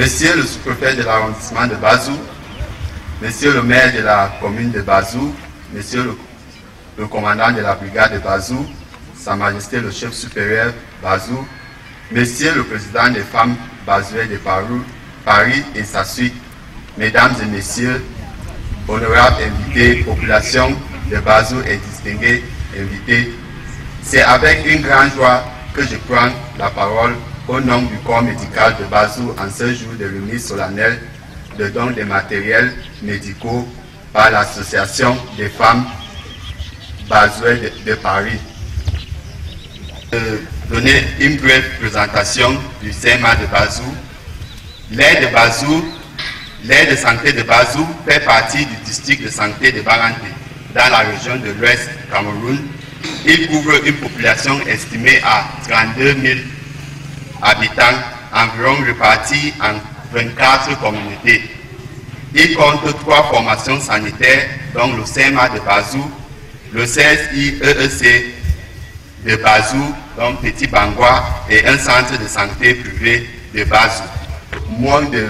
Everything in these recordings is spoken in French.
Monsieur le sous-préfet de l'arrondissement de Bazou, Monsieur le maire de la commune de Bazou, Monsieur le commandant de la brigade de Bazou, Sa Majesté le chef supérieur Bazou, Monsieur le président des femmes bazouées de Paris et sa suite, Mesdames et Messieurs, honorables invités, population de Bazou et distingués invités, c'est avec une grande joie que je prends la parole au nom du corps médical de Bazou en ce jour de remise solennelle de dons de matériels médicaux par l'Association des femmes bazouées de Paris. Donner une brève présentation du CMA de Bazou. L'aire de santé de Bazou fait partie du district de santé de Barante, dans la région de l'Ouest Cameroun. Il couvre une population estimée à 32 000 habitants, environ répartis en 24 communautés. Il compte 3 formations sanitaires, dont le CMA de Bazou, le CSI-EEC de Bazou, donc Petit Bangwa, et un centre de santé privé de Bazou. Moins de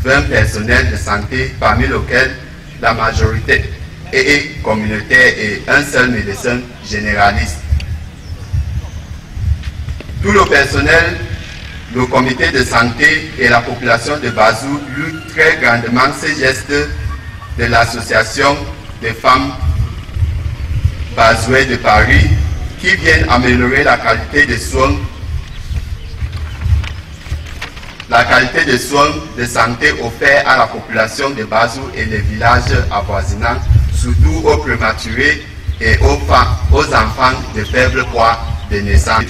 20 personnels de santé, parmi lesquels la majorité est communautaire et un seul médecin généraliste. Tout le personnel, le comité de santé et la population de Bazou louent très grandement ces gestes de l'association des femmes bazouées de Paris qui viennent améliorer la qualité des soins de santé offerts à la population de Bazou et les villages avoisinants, surtout aux prématurés et aux enfants de faible poids de naissance.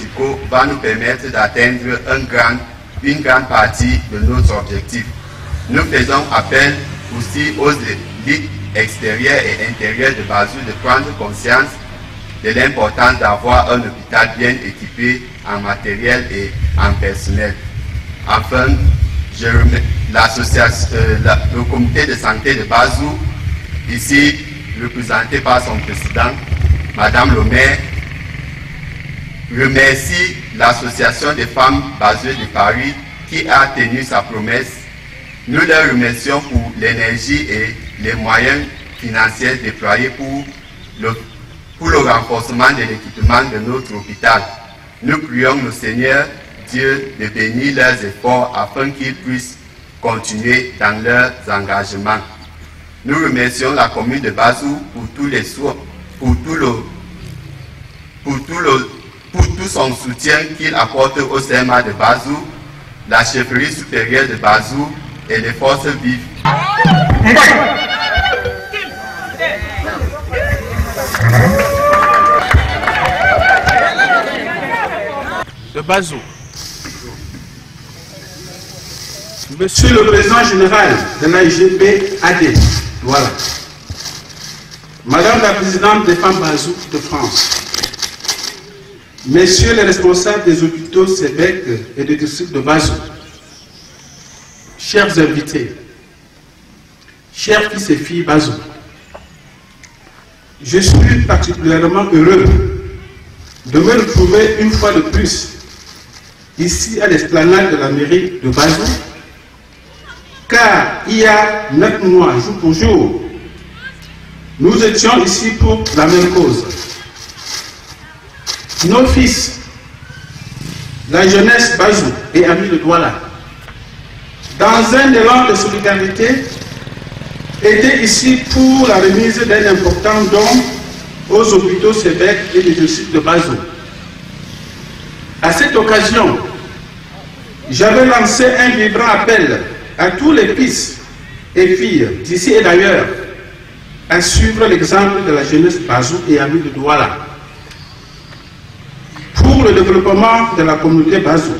Va nous permettre d'atteindre une grande partie de notre objectif. Nous faisons appel aussi aux élites extérieures et intérieures de Bazou de prendre conscience de l'importance d'avoir un hôpital bien équipé en matériel et en personnel. Enfin, je remets le comité de santé de Bazou, ici représenté par son président, Madame le maire, remercie l'association des femmes bazouées de Paris qui a tenu sa promesse. Nous leur remercions pour l'énergie et les moyens financiers déployés pour le renforcement de l'équipement de notre hôpital. Nous prions le Seigneur Dieu de bénir leurs efforts afin qu'ils puissent continuer dans leurs engagements. Nous remercions la commune de Bazou pour tous les soins, pour tout son soutien qu'il apporte au CMA de Bazou, la chefferie supérieure de Bazou et les forces vives. De Bazou. Monsieur le président général de l'AIGP-AD, voilà. Madame la présidente des femmes Bazou de France, messieurs les responsables des hôpitaux Sébec et des districts de Bazou, chers invités, chers fils et filles Bazou, je suis particulièrement heureux de me retrouver une fois de plus ici à l'esplanade de la mairie de Bazou, car il y a 9 mois, jour pour jour, nous étions ici pour la même cause. Nos fils, la jeunesse Bazou et amis de Douala, dans un élan de solidarité, étaient ici pour la remise d'un important don aux hôpitaux Sébec et des districts de Bazou. À cette occasion, j'avais lancé un vibrant appel à tous les fils et filles d'ici et d'ailleurs à suivre l'exemple de la jeunesse Bazou et amis de Douala pour le développement de la communauté Bazou.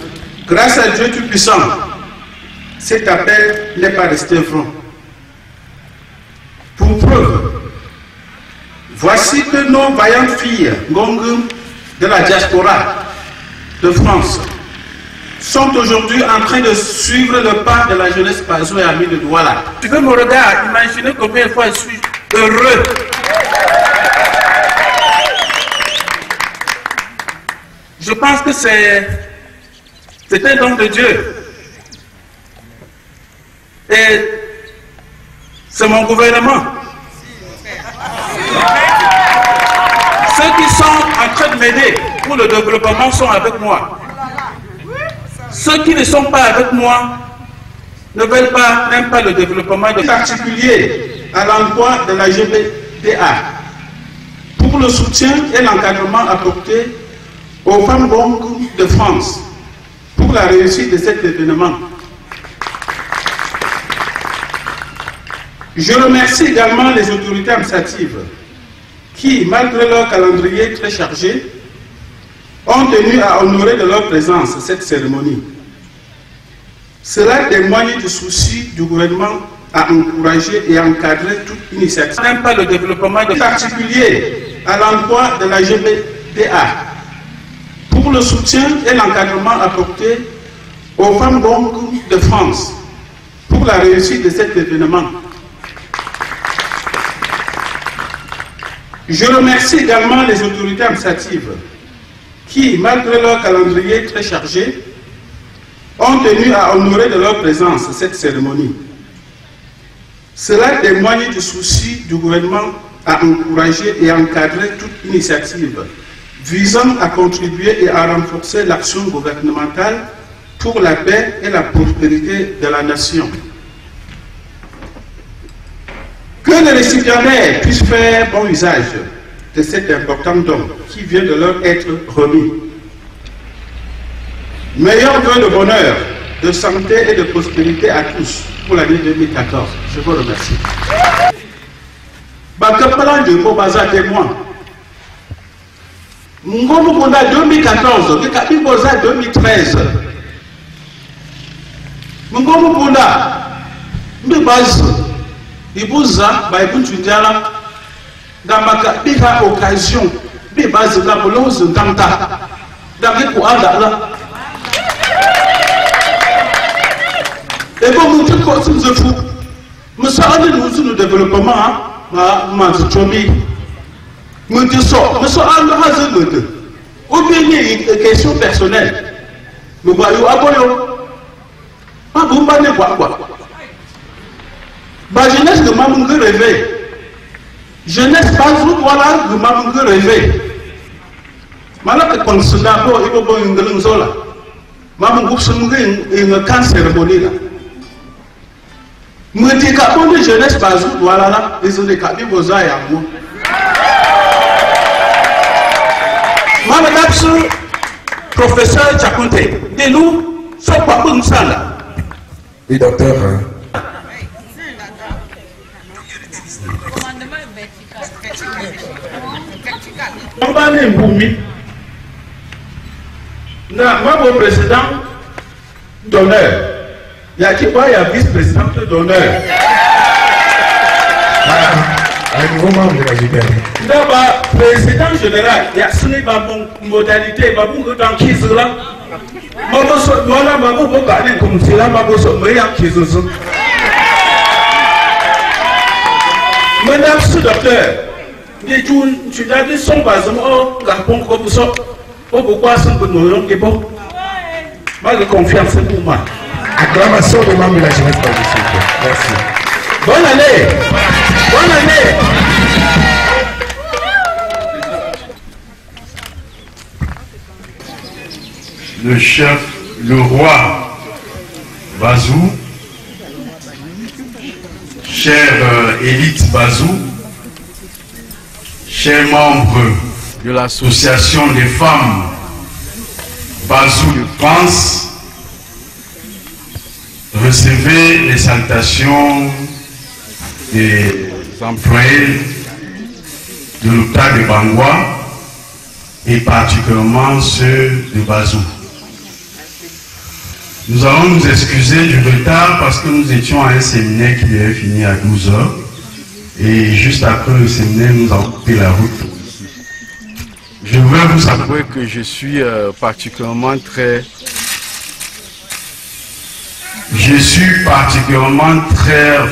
Grâce à Dieu Tout-Puissant, cet appel n'est pas resté vain. Pour preuve, voici que nos vaillantes filles Ngongum de la diaspora de France sont aujourd'hui en train de suivre le pas de la jeunesse Bazou et amis de Douala. Tu veux me regarder, imaginez combien de fois je suis heureux. Je pense que c'est un don de Dieu. Et c'est mon gouvernement. Ceux qui sont en train de m'aider pour le développement sont avec moi. Ceux qui ne sont pas avec moi ne veulent pas, même pas le développement de particulier à l'emploi de la GBDA pour le soutien et l'encadrement apporté aux femmes bonnes de France pour la réussite de cet événement. Je remercie également les autorités administratives qui, malgré leur calendrier très chargé, ont tenu à honorer de leur présence cette cérémonie. Cela témoigne du souci du gouvernement à encourager et encadrer toute initiative, même pas le développement de particulier à l'emploi de la GBDA pour le soutien et l'encadrement apporté aux femmes bonnes de France pour la réussite de cet événement. Je remercie également les autorités administratives qui, malgré leur calendrier très chargé, ont tenu à honorer de leur présence cette cérémonie. Cela témoigne du souci du gouvernement à encourager et encadrer toute initiative visant à contribuer et à renforcer l'action gouvernementale pour la paix et la prospérité de la nation. Que les récipiendaires puissent faire bon usage de cet important don qui vient de leur être remis. Meilleurs vœux de bonheur, de santé et de prospérité à tous pour l'année 2014. Je vous remercie. Bakapala de Bobaza témoin. Mungomu Bonda 2014, Bikapi Boza 2013. Mungomu Bonda, Mbibaz, Ibouza, Baibuntudiala, dans ma occasion, Mbibaz, Gaboloz, Danta, David Kouada. Et bon, nous sommes comme ça, fou. Nous sommes le développement, nous sommes ou bien une question personnelle. Nous voyons à Boyo. Pas vous parlez quoi. La jeunesse de Mamoungue rêver. Jeunesse pas vous voilà de Mamoungue rêver. Malaka consulat pour Ibobo Ingelunzola. Mamoungue Sumugue une cancer bonilla. Me dis qu'à de jeunesse pas vous voilà là. Ils ont des cabines aux ailes à moi. Madame professeur Chakonte, de nous, sommes pas comme ça là. Et docteur. On va aller Mboumi. Mon président d'honneur. Il y a qui quoi, il y a vice-président d'honneur. Un nouveau membre de la GBDA. D'abord, président général, il y a une modalité, il y a une dans qui sera. Voilà, maman, vous parlez comme si là, maman, vous meilleur qui se sont. Madame le docteur, tu as dit son basement au Gabon comme ça. Pourquoi c'est que nous avons bon? Moi, de confiance pour moi. Acclamation des membres de la jeunesse par-dessus. Merci. Bonne année! Bonne année! Le chef, le roi Bazou, chère élite Bazou, chers membres de l'association des femmes Bazou de France, recevez les salutations des employés de l'hôpital de Bangwa et particulièrement ceux de Bazou. Nous allons nous excuser du retard parce que nous étions à un séminaire qui devait finir à 12 h et juste après le séminaire, nous avons pris la route. Je voudrais vous avouer que je suis particulièrement très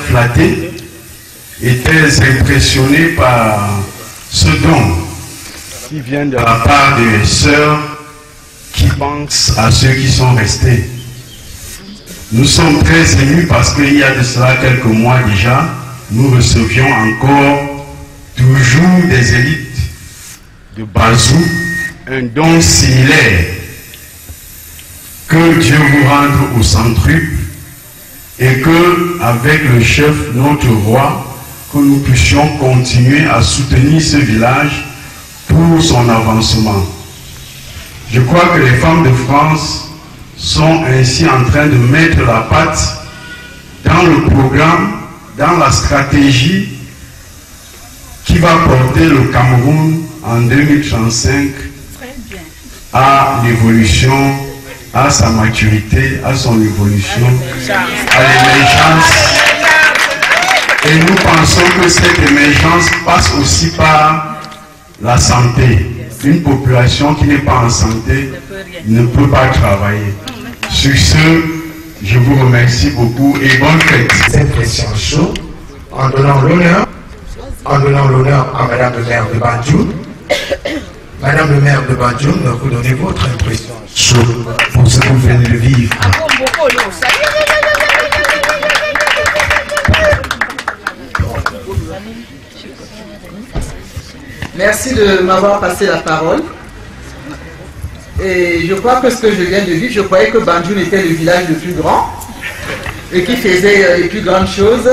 flatté et très impressionné par ce don qui vient de la part des sœurs qui pensent à ceux qui sont restés. Nous sommes très émus parce qu'il y a de cela quelques mois déjà, nous recevions encore toujours des élites de Bazou, un don similaire. Que Dieu vous rende au centruple et que, avec le chef, notre roi, que nous puissions continuer à soutenir ce village pour son avancement. Je crois que les femmes de France sont ainsi en train de mettre la patte dans le programme, dans la stratégie qui va porter le Cameroun en 2035 à l'évolution, à sa maturité, à son évolution, à l'émergence. Et nous pensons que cette émergence passe aussi par la santé. Une population qui n'est pas en santé ne peut pas travailler. Sur ce, je vous remercie beaucoup et bonne fête. Cette pression chaude, en donnant l'honneur à Madame le maire de Banjoul. Madame le maire de Banjoul, vous donnez votre impression chaude pour ce que vous venez de vivre. Merci de m'avoir passé la parole. Et je crois que ce que je viens de vivre, je croyais que Banjoul était le village le plus grand et qui faisait les plus grandes choses.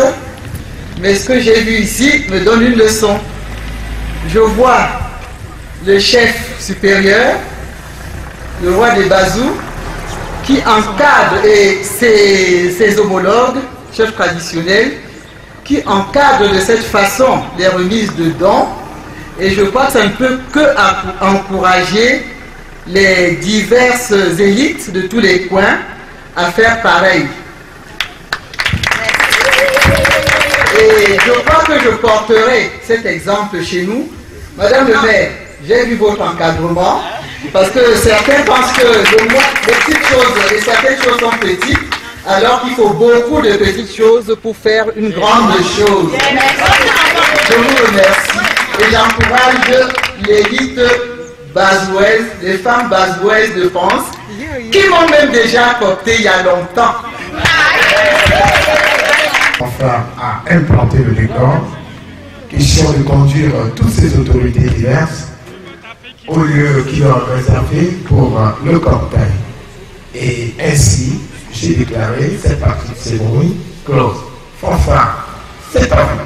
Mais ce que j'ai vu ici me donne une leçon. Je vois le chef supérieur, le roi des Bazou, qui encadre et ses homologues, chefs traditionnels, qui encadrent de cette façon les remises de dons. Et je crois que ça ne peut que encourager les diverses élites de tous les coins à faire pareil. Et je crois que je porterai cet exemple chez nous. Madame le maire, j'ai vu votre encadrement, parce que certains pensent que les petites choses, et certaines choses sont petites, alors qu'il faut beaucoup de petites choses pour faire une grande chose. Je vous remercie. Et j'encourage l'élite bazouaise, les femmes bazouaises de France, qui m'ont même déjà coopté il y a longtemps. Enfin, à implanter le décor, question de conduire toutes ces autorités diverses au lieu qui leur est réservé pour le cocktail. Et ainsi, j'ai déclaré cette partie de cérémonie close. Fanfare, c'est à vous.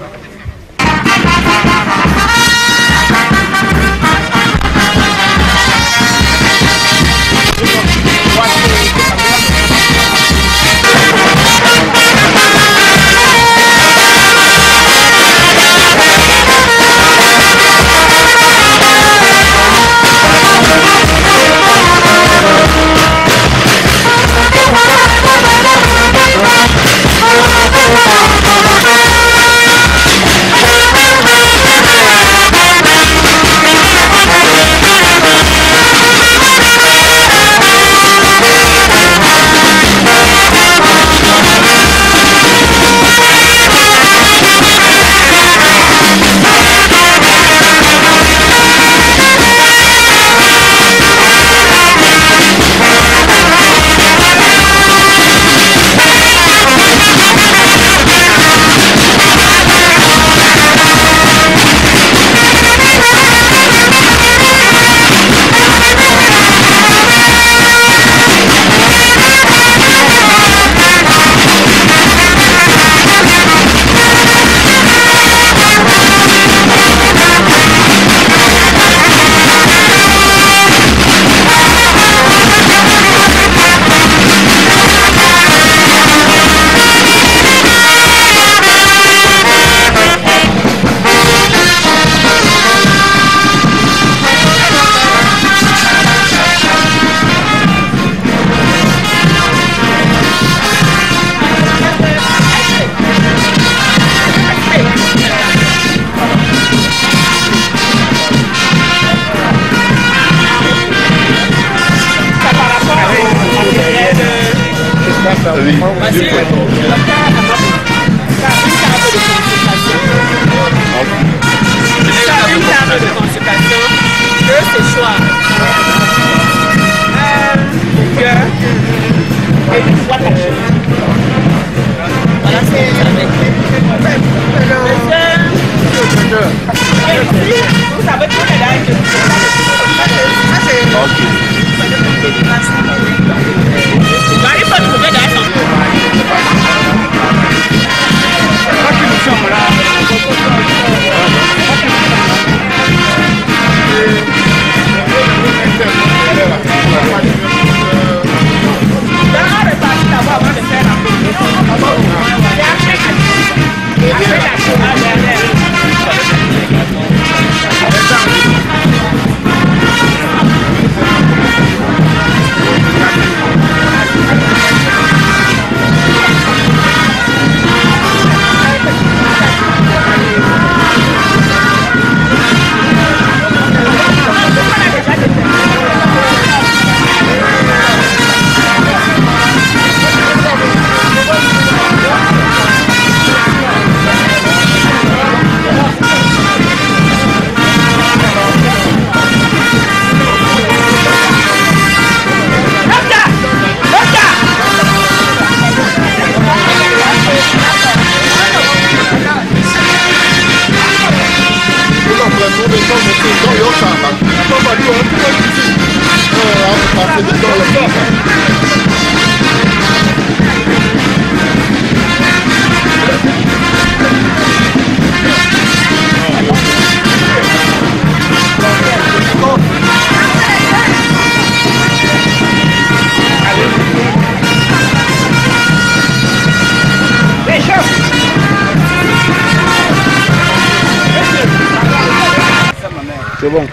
C'est bon.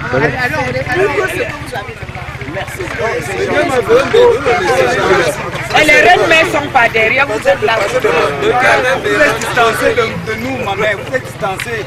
Et les reines-mères sont pas derrière, vous êtes là. Vous êtes distancés de nous, ma mère, vous êtes distancés.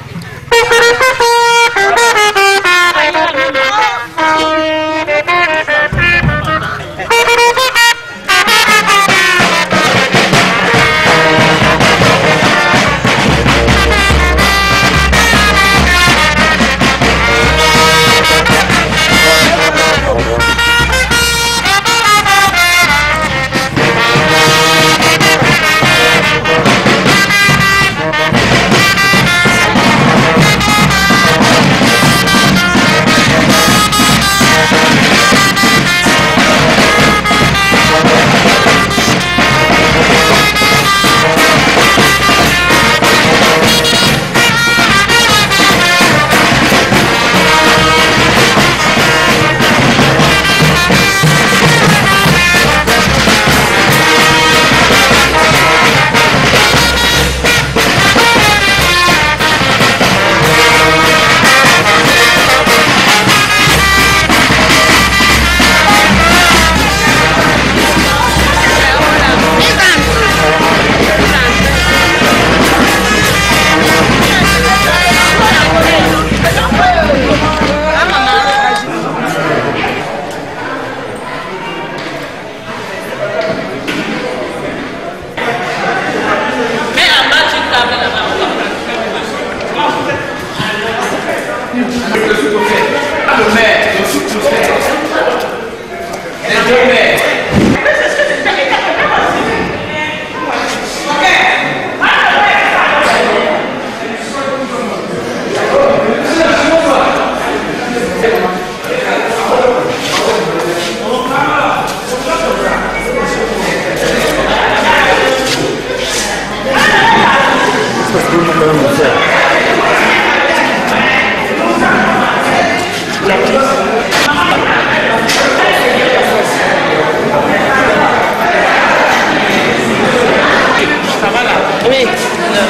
Oui,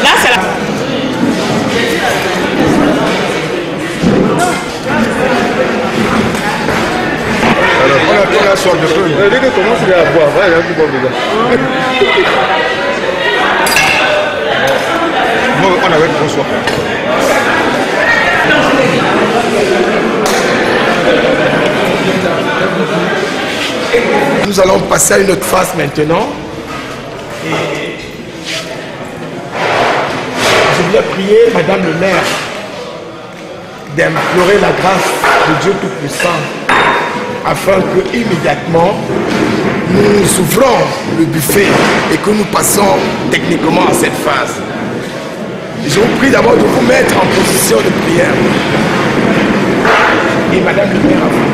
là c'est la... Alors, on a la soif de feu. Dès que commence à boire, il y a tout bon dedans. Moi, on avait trop soif. Nous allons passer à une autre phase maintenant. Et je voulais prier Madame le maire d'implorer la grâce de Dieu Tout-Puissant afin que immédiatement nous ouvrons le buffet et que nous passons techniquement à cette phase. Je vous prie d'abord de vous mettre en position de prière. Et Madame le maire a fait.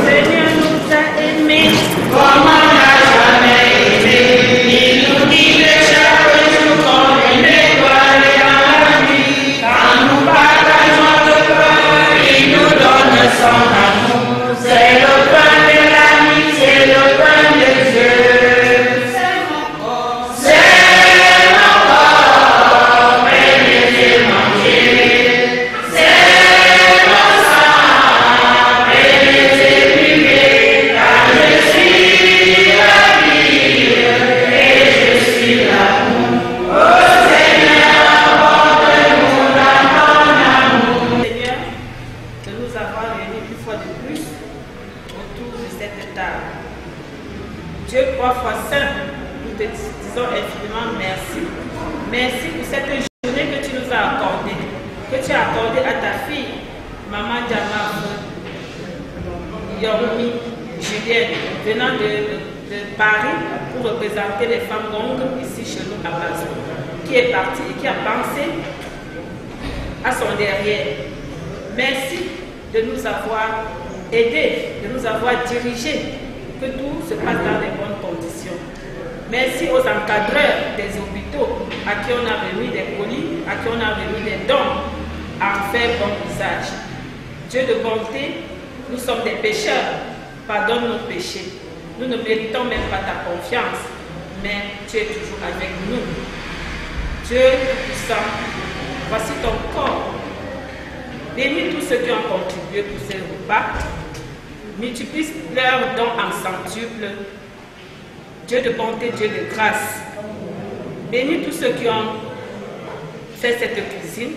Seigneur nous a aimés comme on n'a jamais aimé. Il nous guide chaque jour comme une étoile dans la nuit. Quand nous partageons le pain, il nous donne son amour. C'est le pain de l'amitié, le pain de Dieu. C'est mon corps, précieux manger. C'est mon sang, précieux privé. Car je suis la vie et je suis l'amour. Oh Seigneur, porte-nous dans ton amour. Seigneur, de nous avoir réunis une fois de plus autour de cette table. Dieu, 3 fois saint, nous te disons infiniment merci. Merci pour cette journée que tu nous as accordée, que tu as accordée à ta fille, Maman Diama Yomi Julienne, venant de Paris pour représenter les femmes longues ici chez nous à Bazou, qui est partie et qui a pensé à son derrière. Merci de nous avoir aidés, de nous avoir dirigés, que tout se passe dans les bonnes conditions. Merci aux encadreurs des hôpitaux à qui on a remis des colis, à qui on a remis des dons, à en faire bon usage. Dieu de bonté, nous sommes des pécheurs, pardonne nos péchés. Nous ne méritons même pas ta confiance, mais tu es toujours avec nous. Dieu tout-puissant, voici ton corps Bénis tous ceux qui ont contribué pour ces repas. Multiplie leurs dons en centuple. Dieu de bonté, Dieu de grâce. Bénis tous ceux qui ont fait cette cuisine.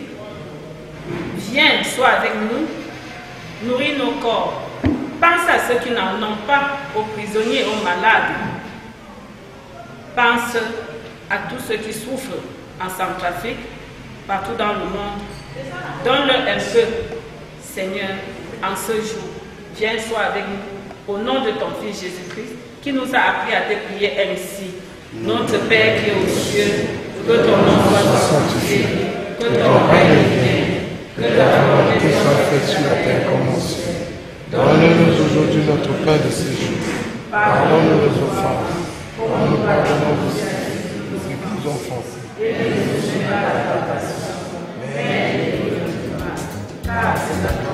Viens, sois avec nous, nourris nos corps. Pense à ceux qui n'en ont pas, aux prisonniers, aux malades. Pense à tous ceux qui souffrent en Centrafrique, partout dans le monde. Donne-leur un peu, Seigneur, en ce jour. Viens, sois avec nous, au nom de ton Fils Jésus-Christ, qui nous a appris à te prier ainsi. Notre Père qui est aux cieux, que ton nom soit sanctifié, que ton règne vienne, que ta volonté soit faite sur la terre comme au ciel. Donne-nous aujourd'hui notre pain de ce jour. Pardonne-nous nos offenses, comme nous pardonnons aussi ceux qui nous ont offensés. Et ne nous mets pas à la tentation, mais délivre-nous du mal, car c'est la gloire.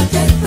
Je